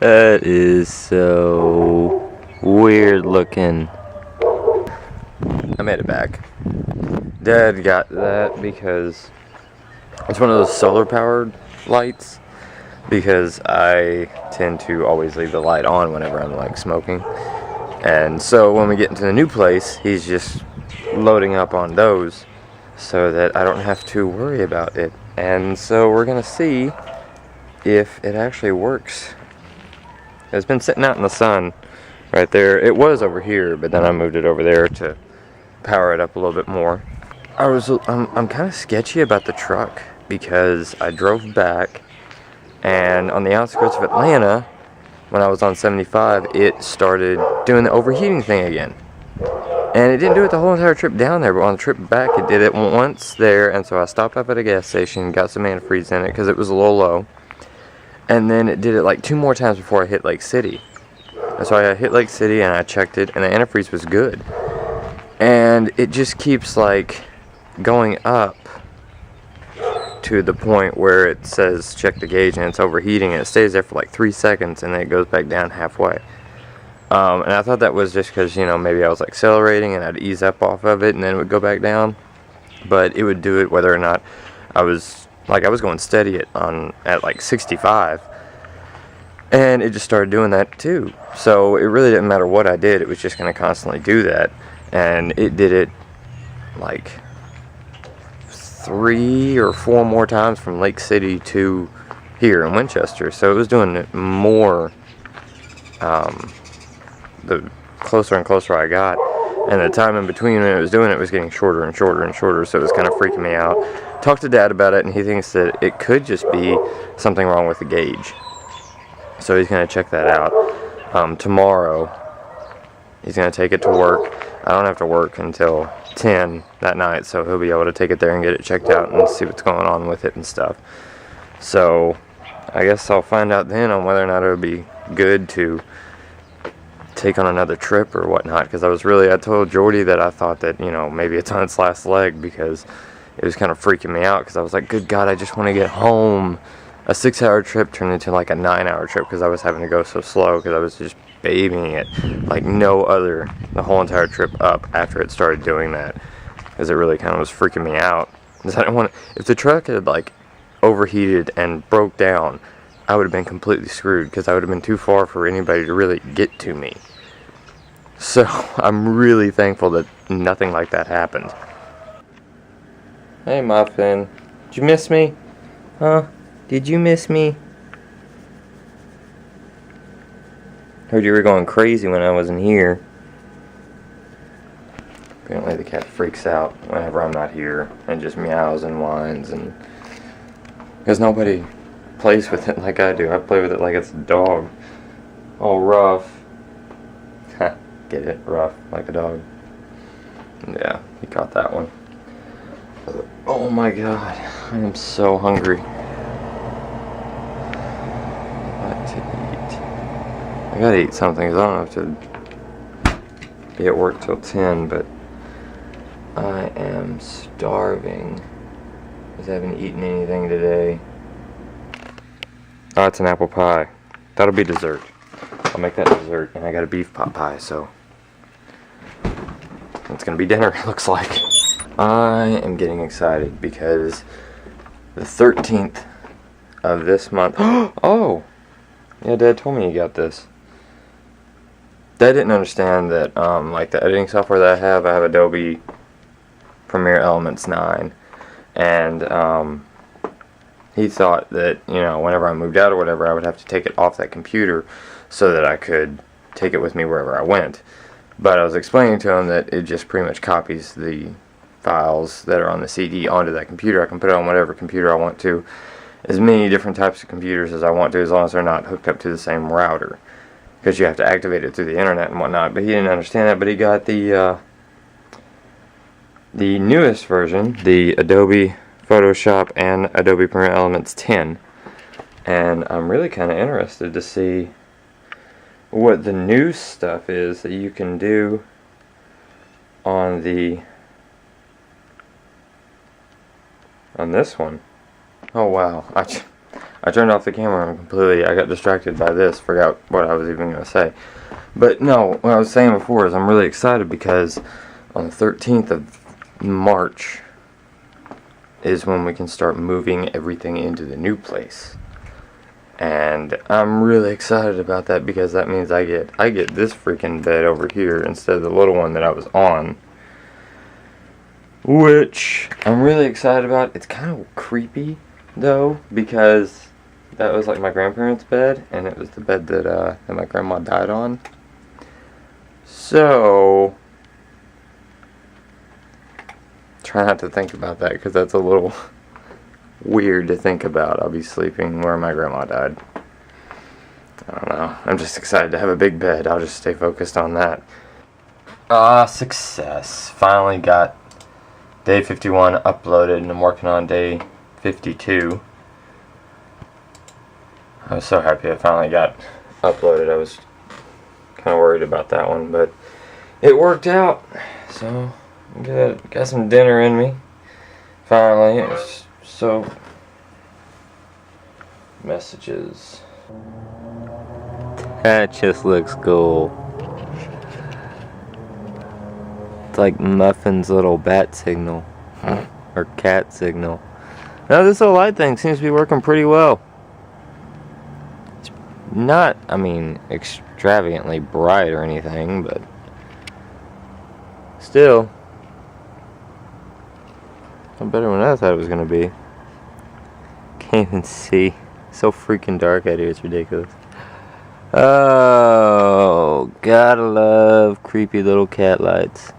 That is so weird looking. I made it back. Dad got that because it's one of those solar powered lights, because I tend to always leave the light on whenever I'm like smoking. And so when we get into the new place, he's just loading up on those so that I don't have to worry about it. And so we're gonna see if it actually works. It's been sitting out in the sun right there. It was over here, but then I moved it over there to power it up a little bit more. I'm kind of sketchy about the truck because I drove back, and on the outskirts of Atlanta, when I was on 75, it started doing the overheating thing again. And it didn't do it the whole entire trip down there, but on the trip back it did it once there, and so I stopped up at a gas station, got some antifreeze in it because it was a little low. And then it did it like 2 more times before I hit Lake City. And so I hit Lake City and I checked it, and the antifreeze was good. And it just keeps like going up to the point where it says check the gauge and it's overheating, and it stays there for like 3 seconds and then it goes back down halfway. And I thought that was just because, you know, maybe I was accelerating and I'd ease up off of it and then it would go back down. But it would do it whether or not I was going steady at like 65, and it just started doing that too. So it really didn't matter what I did, it was just going to constantly do that. And it did it like 3 or 4 more times from Lake City to here in Winchester. So it was doing it more the closer and closer I got, and the time in between when it was doing it was getting shorter and shorter and shorter, so it was kind of freaking me out. Talked to Dad about it, and he thinks that it could just be something wrong with the gauge. So he's going to check that out. Tomorrow, he's going to take it to work. I don't have to work until 10 that night, so he'll be able to take it there and get it checked out and see what's going on with it and stuff. So I guess I'll find out then on whether or not it would be good to take on another trip or whatnot, because I told Jordy that I thought that, you know, maybe it's on its last leg, because it was kind of freaking me out, because I was like, good God, I just want to get home. A 6-hour trip turned into like a 9-hour trip because I was having to go so slow, because I was just babying it like no other the whole entire trip up after it started doing that, because it really kind of was freaking me out. Because I didn't want to, if the truck had like overheated and broke down, I would have been completely screwed, because I would have been too far for anybody to really get to me. So I'm really thankful that nothing like that happened. Hey Muffin, did you miss me? Huh? Did you miss me? Heard you were going crazy when I wasn't here. Apparently the cat freaks out whenever I'm not here and just meows and whines, and because nobody plays with it like I do. I play with it like it's a dog. All rough. Get it? Rough, like a dog. Yeah, he caught that one. Oh my God, I am so hungry. What to eat? I gotta eat something, because I don't have to be at work till 10, but I am starving, because I haven't eaten anything today. Oh, it's an apple pie. That'll be dessert. I'll make that dessert, and I got a beef pot pie, so it's gonna be dinner, it looks like. I am getting excited because the 13th of this month. Oh! Yeah, Dad told me you got this. Dad didn't understand that, like the editing software that I have Adobe Premiere Elements 9. And, he thought that, you know, whenever I moved out or whatever, I would have to take it off that computer so that I could take it with me wherever I went. But I was explaining to him that it just pretty much copies the files that are on the CD onto that computer. I can put it on whatever computer I want to, as many different types of computers as I want to, as long as they're not hooked up to the same router, because you have to activate it through the internet and whatnot. But he didn't understand that. But he got the newest version, the Adobe Photoshop and Adobe Premiere Elements 10, and I'm really kind of interested to see what the new stuff is that you can do on on this one. Oh wow, I I turned off the camera and I got distracted by this, forgot what I was even going to say. But no, what I was saying before is I'm really excited because on the 13th of March is when we can start moving everything into the new place. And I'm really excited about that because that means I get this freaking bed over here instead of the little one that I was on. Which I'm really excited about. It's kind of creepy though, because that was like my grandparents' bed, and it was the bed that my grandma died on. So try not to think about that because that's a little weird to think about. I'll be sleeping where my grandma died. I don't know. I'm just excited to have a big bed. I'll just stay focused on that. Success. Finally got day 51 uploaded, and I'm working on day 52. I was so happy I finally got uploaded. I was kind of worried about that one, but it worked out. So good. Got some dinner in me. Finally. It's so messages. That just looks cool. It's like Muffin's little bat signal. Or cat signal. Now this little light thing seems to be working pretty well. It's not, I mean, extravagantly bright or anything, but still, better than I thought it was going to be. Can't even see. So freaking dark out here, it's ridiculous. Oh, gotta love creepy little cat lights.